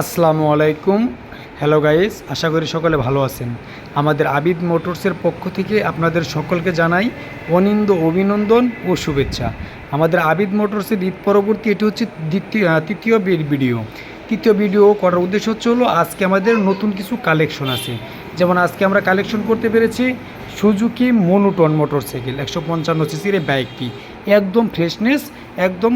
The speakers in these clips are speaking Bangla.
আসসালামু আলাইকুম। হ্যালো গাইস, আশা করি সকলে ভালো আছেন। আমাদের আবিদ মোটরসের পক্ষ থেকে আপনাদের সকলকে জানাই অভিনন্দন ও শুভেচ্ছা। আমাদের আবিদ মোটরসের ঈদ পরবর্তী এটি হচ্ছে তৃতীয় ভিডিও করার উদ্দেশ্য হলো আজকে আমাদের নতুন কিছু কালেকশন আছে। যেমন আজকে আমরা কালেকশন করতে পেরেছি সুজুকি মনোটন মোটরসাইকেল 155 সিসির এই বাইকটি একদম ফ্রেশনেস, একদম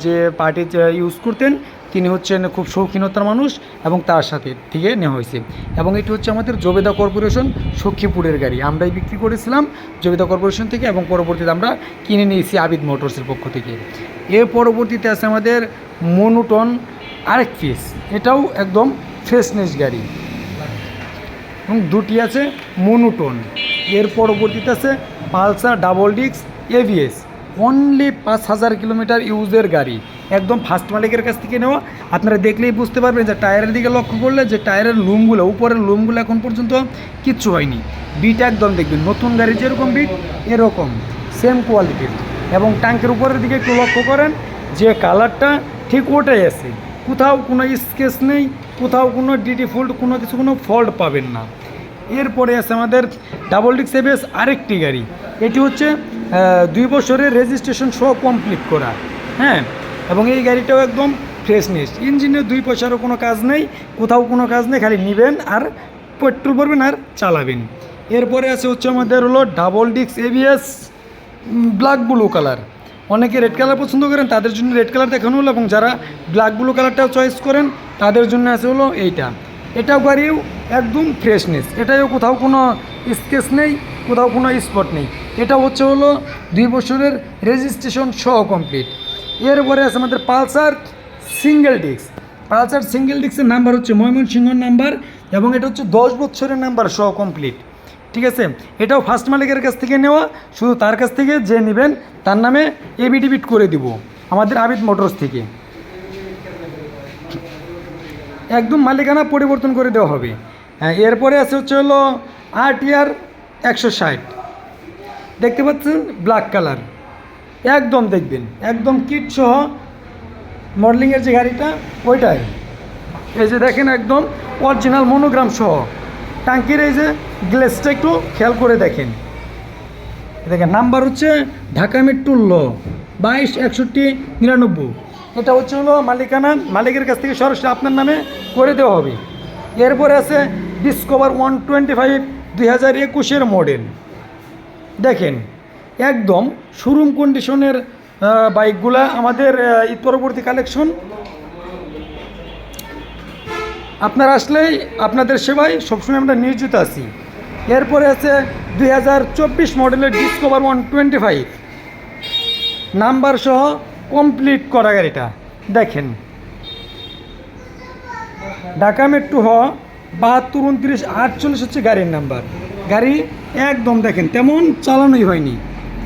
যে পার্টি ইউজ করতেন তিনি হচ্ছেন খুব শৌখিনতার মানুষ এবং তার সাথে থেকে নেওয়া হয়েছে। এবং এটি হচ্ছে আমাদের জবেদা কর্পোরেশন সখীপুরের গাড়ি, আমরাই বিক্রি করেছিলাম জবেদা কর্পোরেশন থেকে এবং পরবর্তীতে আমরা কিনে নিয়েছি আবিদ মোটরসের পক্ষ থেকে। এর পরবর্তীতে আছে আমাদের মনোটন আরেক পিস, এটাও একদম ফ্রেশনেস গাড়ি এবং দুটি আছে মনোটন। এর পরবর্তীতে আছে Pulsar double disc ABS, only 5000 kilometre ইউজের গাড়ি, একদম ফার্স্ট মালিকের কাছ থেকে নেওয়া। আপনারা দেখলেই বুঝতে পারবেন যে টায়ারের দিকে লক্ষ্য করলে যে টায়ারের লুমগুলো, উপরের লুমগুলো এখন পর্যন্ত কিচ্ছু হয়নি। বিট একদম দেখবেন নতুন গাড়ি যেরকম বিট এরকম সেম কোয়ালিটির। এবং ট্যাঙ্কের উপরের দিকে একটু লক্ষ্য করেন যে কালারটা ঠিক ওটাই আছে, কোথাও কোনো স্কেচ নেই, কোথাও কোনো ডিডি ফোল্ড কোনো ফল্ট পাবেন না। এরপরে আছে আমাদের ডাবল ডিস্ক এবিএস আরেকটি গাড়ি, এটি হচ্ছে 2 বছরের রেজিস্ট্রেশন সহ কমপ্লিট করা, হ্যাঁ। এবং এই গাড়িটাও একদম ফ্রেশনেস, ইঞ্জিনের 2 পয়সারও কোনো কাজ নেই, কোথাও কোনো কাজ নেই, খালি নেবেন আর পেট্রোল ভরবেন আর চালাবেন। এরপরে আছে হচ্ছে আমাদের হলো double disc ABS black blue colour. অনেকে রেড কালার পছন্দ করেন, তাদের জন্য রেড কালার দেখানো হলো, এবং যারা ব্ল্যাক ব্লু কালারটাও চয়েস করেন তাদের জন্য আছে হলো এইটা। এটাও গাড়িও একদম ফ্রেশনেস, এটাও কোথাও কোনো স্কেচ নেই, কোথাও কোনো স্পট নেই। এটা হচ্ছে হলো 2 বছরের রেজিস্ট্রেশন সহ কমপ্লিট। এরপরে আছে আমাদের Pulsar single disc. Pulsar single ডিস্কের নাম্বার হচ্ছে ময়মনসিংহের নাম্বার, এবং এটা হচ্ছে 10 বছরের নাম্বার সহ কমপ্লিট, ঠিক আছে। এটাও ফার্স্ট মালিকের কাছ থেকে নেওয়া, শুধু তার কাছ থেকে যে নেবেন তার নামে এবিডিবিট করে দিব আমাদের আবিদ মোটরস থেকে, একদম মালিকানা পরিবর্তন করে দেওয়া হবে। হ্যাঁ, এরপরে আছে হচ্ছে হলো RTR 160, দেখতে পাচ্ছেন ব্ল্যাক কালার, একদম দেখবেন একদম কিট সহ মডেলিংয়ের যে গাড়িটা ওইটাই। এই যে দেখেন একদম অরিজিনাল মনোগ্রাম সহ ট্যাঙ্কির এই যে গ্লেসটা একটু খেয়াল করে দেখেন। দেখেন নাম্বার হচ্ছে ঢাকা মেট্রো ল 226199। এটা হচ্ছে হলো মালিকানা মালিকের কাছ থেকে সরাসরি আপনার নামে করে দেওয়া হবে। এরপরে আছে ডিসকভার 125 2021 মডেল, দেখেন একদম শোরুম কন্ডিশনের বাইকগুলা আমাদের ঈদ পরবর্তী কালেকশন। আপনারা আসলেই আপনাদের সেবায় সবসময় আমরা নিয়োজিত আছি। এরপরে আছে 2024 মডেলের ডিসকভার 125 নাম্বার সহ কমপ্লিট করা গাড়িটা, দেখেন ঢাকা মেট্রো 722948 হচ্ছে গাড়ির নাম্বার। গাড়ি একদম দেখেন তেমন চালানোই হয়নি,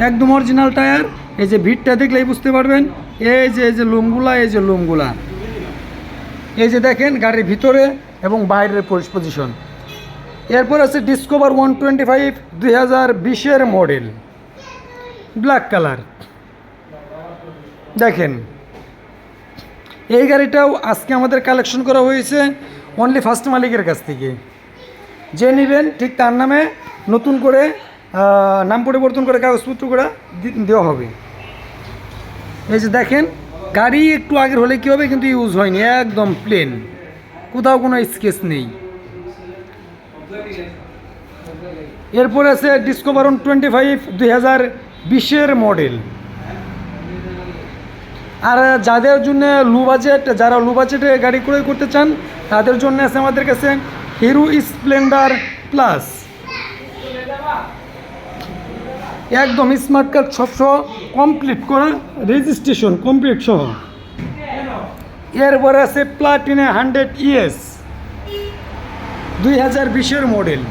একদম অরিজিনাল টায়ার। এই যে ভিড়টা দেখলেই বুঝতে পারবেন, এই যে লুমগুলা, এই যে লুমগুলা, এই যে দেখেন গাড়ির ভিতরে এবং বাইরের পজিশন। এরপর আছে ডিসকভার 125 2020 মডেল ব্ল্যাক কালার, দেখেন এই গাড়িটাও আজকে আমাদের কালেকশন করা হয়েছে অনলি ফার্স্ট মালিকের কাছ থেকে। যে নেবেন ঠিক তার নামে নতুন করে নাম পরিবর্তন করে কাগজপত্র করে দেওয়া হবে। এই যে দেখেন গাড়ি একটু আগের হলে কী হবে, কিন্তু ইউজ হয়নি, একদম প্লেন, কোথাও কোনো স্কেচ নেই। এরপরে আছে ডিসকভার 125 2020 মডেল। আর যাদের জন্য যারা লো বাজেটে গাড়ি ক্রয় করতে চান তাদের জন্য আছে আমাদের কাছে হিরো স্প্লেন্ডার প্লাস, একদম স্মার্ট কার্ড সব সহ কমপ্লিট করা, রেজিস্ট্রেশন কমপ্লিট সহ। এরপরে আছে প্লাটিনা 100 ES 2020 মডেল,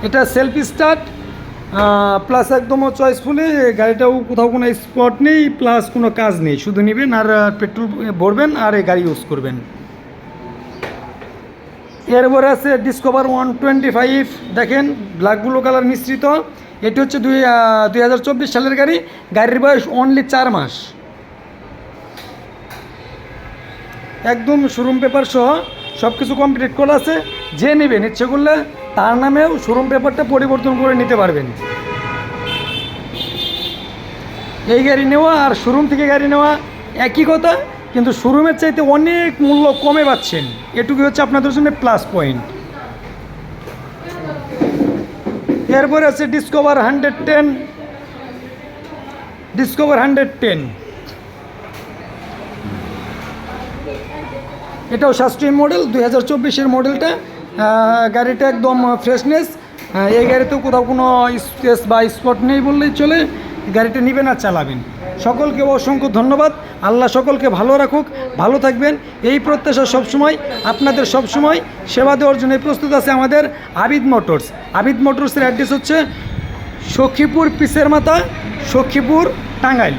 এটা সেলফ স্টার্ট প্লাস একদম চয়েসফুলি, গাড়িটাও কোথাও কোনো স্পট নেই, প্লাস কোনো কাজ নেই, শুধু নেবেন আর পেট্রোল ভরবেন আর এই গাড়ি ইউজ করবেন। এরপরে আছে ডিসকভার 125, দেখেন ব্ল্যাক ব্লু কালার মিশ্রিত। এটি হচ্ছে 2024 সালের গাড়ি, গাড়ির বয়স অনলি 4 মাস। একদম শোরুম পেপার সহ সব কিছু কমপ্লিট করা আছে। যে নেবেন ইচ্ছে করলে তার নামেও শোরুম পেপারটা পরিবর্তন করে নিতে পারবেন। এই গাড়ি নেওয়া আর শোরুম থেকে গাড়ি নেওয়া একই কথা, কিন্তু শোরুমের চাইতে অনেক মূল্য কমে পাচ্ছেন, এটুকুই হচ্ছে আপনাদের জন্য প্লাস পয়েন্ট। এরপরে আছে ডিসকভার 110, ডিসকভার 110 এটাও সাশ্রয়ী মডেল, 2024-এর মডেলটা। গাড়িটা একদম ফ্রেশনেস। এই গাড়িতেও কোথাও কোনো স্পেস বা স্পট নেই বললেই চলে। গাড়িটা নেবেন আর চালাবেন। সকলকে অসংখ্য ধন্যবাদ। আল্লাহ সকলকে ভালো রাখুক, ভালো থাকবেন এই প্রত্যাশা সবসময়। আপনাদের সবসময় সেবা দেওয়ার জন্য প্রস্তুত আছে আমাদের আবিদ মোটরস। আবিদ মোটরসের অ্যাড্রেস হচ্ছে সখীপুর পিসের মাথা, সখীপুর, টাঙ্গাইল।